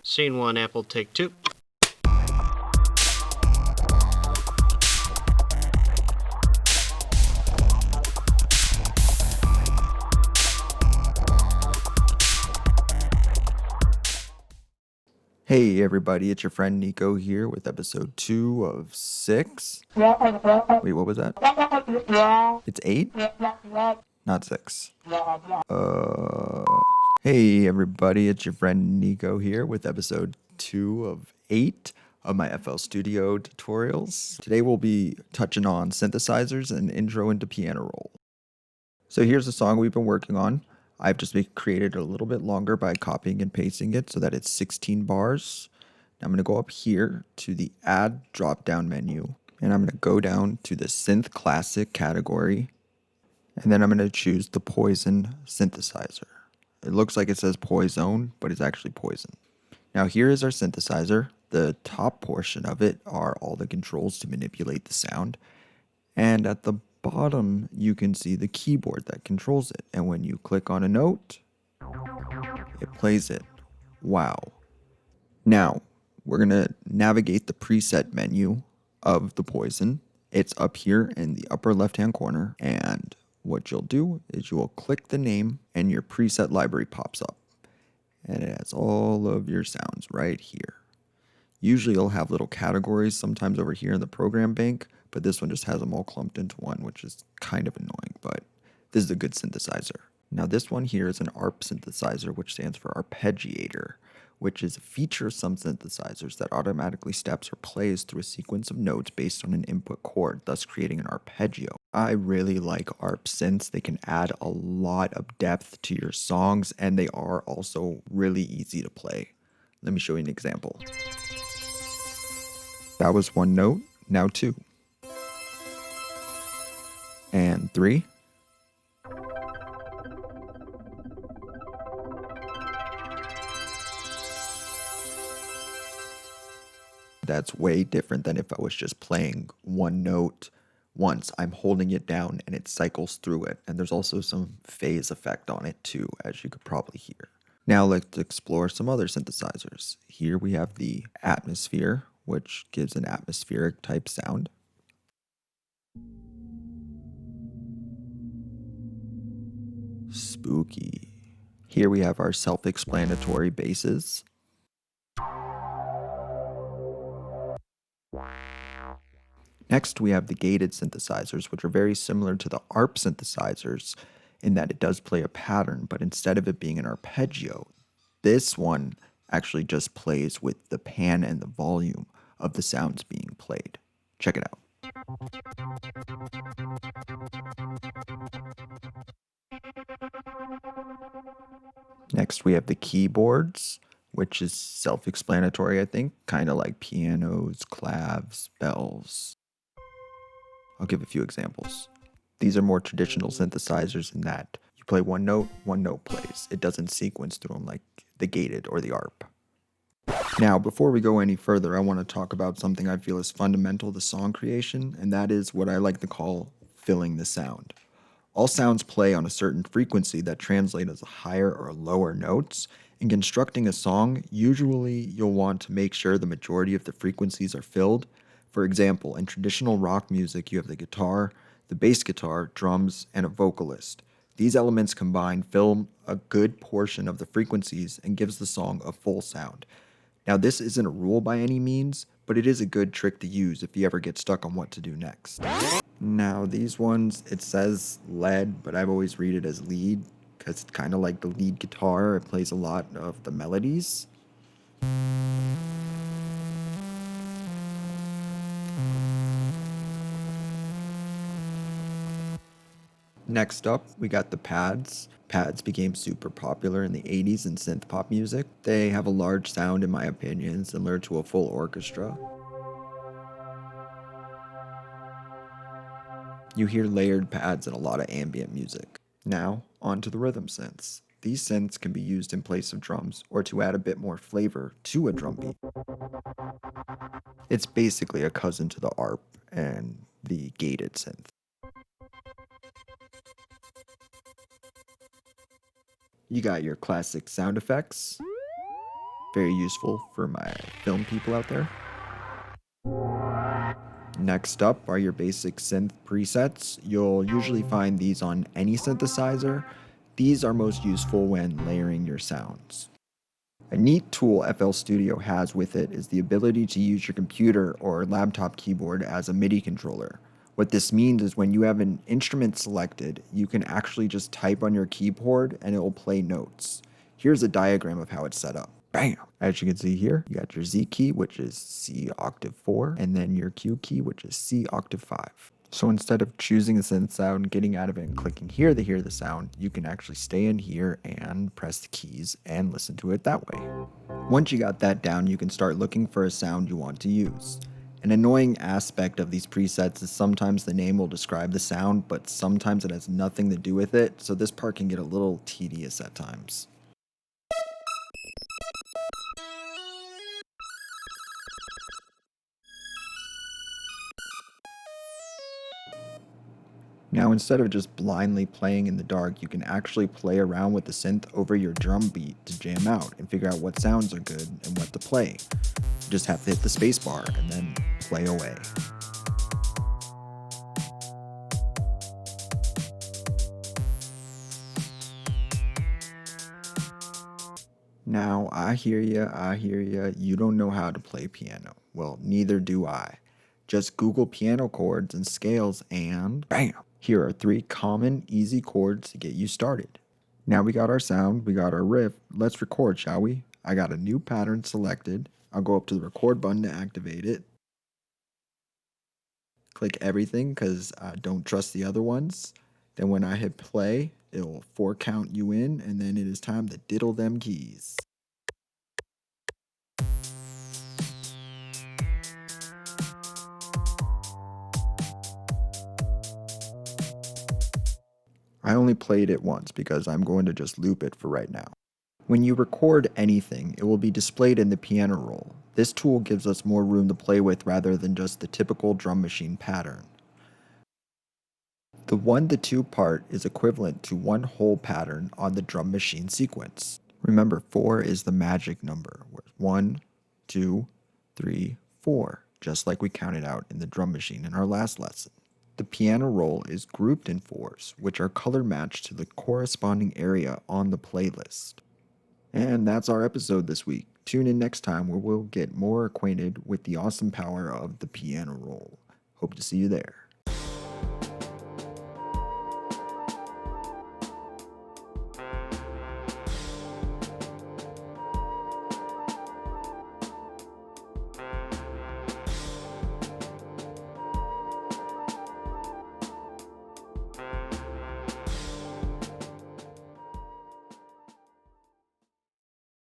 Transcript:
Scene 1, Apple, take 2. Hey everybody, it's your friend Nico here with episode 2 of 6. Wait, what was that? It's 8? Not 6. Hey everybody, it's your friend Nico here with episode 2 of 8 of my FL Studio tutorials. Today we'll be touching on synthesizers and intro into piano roll. So here's the song we've been working on. I've just created it a little bit longer by copying and pasting it so that it's 16 bars. Now I'm going to go up here to the Add drop-down menu, and I'm going to go down to the Synth Classic category, and then I'm going to choose the Poison synthesizer. It looks like it says Poison, but it's actually Poison. Now here is our synthesizer. The top portion of it are all the controls to manipulate the sound, and at the bottom you can see the keyboard that controls it, and when you click on a note, it plays it. Wow. Now, we're going to navigate the preset menu of the Poison. It's up here in the upper left-hand corner, and what you'll do is you will click the name and your preset library pops up. And it has all of your sounds right here. Usually you'll have little categories sometimes over here in the program bank, but this one just has them all clumped into one, which is kind of annoying, but this is a good synthesizer. Now this one here is an ARP synthesizer, which stands for arpeggiator, which is a feature of some synthesizers that automatically steps or plays through a sequence of notes based on an input chord, thus creating an arpeggio. I really like ARP synths. They can add a lot of depth to your songs, and they are also really easy to play. Let me show you an example. That was one note, now 2. And 3. That's way different than if I was just playing one note once. I'm holding it down and it cycles through it. And there's also some phase effect on it too, as you could probably hear. Now let's explore some other synthesizers. Here we have the Atmosphere, which gives an atmospheric type sound. Spooky. Here we have our self-explanatory basses. Next, we have the gated synthesizers, which are very similar to the ARP synthesizers in that it does play a pattern, but instead of it being an arpeggio, this one actually just plays with the pan and the volume of the sounds being played. Check it out. Next, we have the keyboards, which is self-explanatory, I think, kind of like pianos, clavs, bells. I'll give a few examples. These are more traditional synthesizers in that you play one note plays. It doesn't sequence through them like the gated or the ARP. Now, before we go any further, I want to talk about something I feel is fundamental to song creation, and that is what I like to call filling the sound. All sounds play on a certain frequency that translate as higher or lower notes. In constructing a song, usually you'll want to make sure the majority of the frequencies are filled. For example, in traditional rock music, you have the guitar, the bass guitar, drums, and a vocalist. These elements combined fill a good portion of the frequencies and gives the song a full sound. Now, this isn't a rule by any means, but it is a good trick to use if you ever get stuck on what to do next. Now, these ones, it says lead, but I've always read it as lead because it's kind of like the lead guitar. It plays a lot of the melodies. Next up, we got the pads. Pads became super popular in the 80s in synth pop music. They have a large sound, in my opinion, similar to a full orchestra. You hear layered pads in a lot of ambient music. Now, on to the rhythm synths. These synths can be used in place of drums or to add a bit more flavor to a drum beat. It's basically a cousin to the ARP and the gated synth. You got your classic sound effects. Very useful for my film people out there. Next up are your basic synth presets. You'll usually find these on any synthesizer. These are most useful when layering your sounds. A neat tool FL Studio has with it is the ability to use your computer or laptop keyboard as a MIDI controller. What this means is when you have an instrument selected, you can actually just type on your keyboard and it will play notes. Here's a diagram of how it's set up. Bam! As you can see here, you got your Z key, which is C octave 4, and then your Q key, which is C octave 5. So instead of choosing a synth sound, getting out of it, and clicking here to hear the sound, you can actually stay in here and press the keys and listen to it that way. Once you got that down, you can start looking for a sound you want to use. An annoying aspect of these presets is sometimes the name will describe the sound, but sometimes it has nothing to do with it, so this part can get a little tedious at times. Now, instead of just blindly playing in the dark, you can actually play around with the synth over your drum beat to jam out and figure out what sounds are good and what to play. You just have to hit the spacebar and then play away. Now, I hear ya, you don't know how to play piano. Well, neither do I. Just Google piano chords and scales and bam! Here are 3 common, easy chords to get you started. Now we got our sound, we got our riff, let's record, shall we? I got a new pattern selected. I'll go up to the record button to activate it. Click everything because I don't trust the other ones. Then when I hit play, it'll 4 count you in, and then it is time to diddle them keys. I only played it once because I'm going to just loop it for right now. When you record anything, it will be displayed in the piano roll. This tool gives us more room to play with rather than just the typical drum machine pattern. The 1 to 2 part is equivalent to 1 whole pattern on the drum machine sequence. Remember, 4 is the magic number. 1, 2, 3, 4, just like we counted out in the drum machine in our last lesson. The piano roll is grouped in 4s, which are color matched to the corresponding area on the playlist. And that's our episode this week. Tune in next time where we'll get more acquainted with the awesome power of the piano roll. Hope to see you there.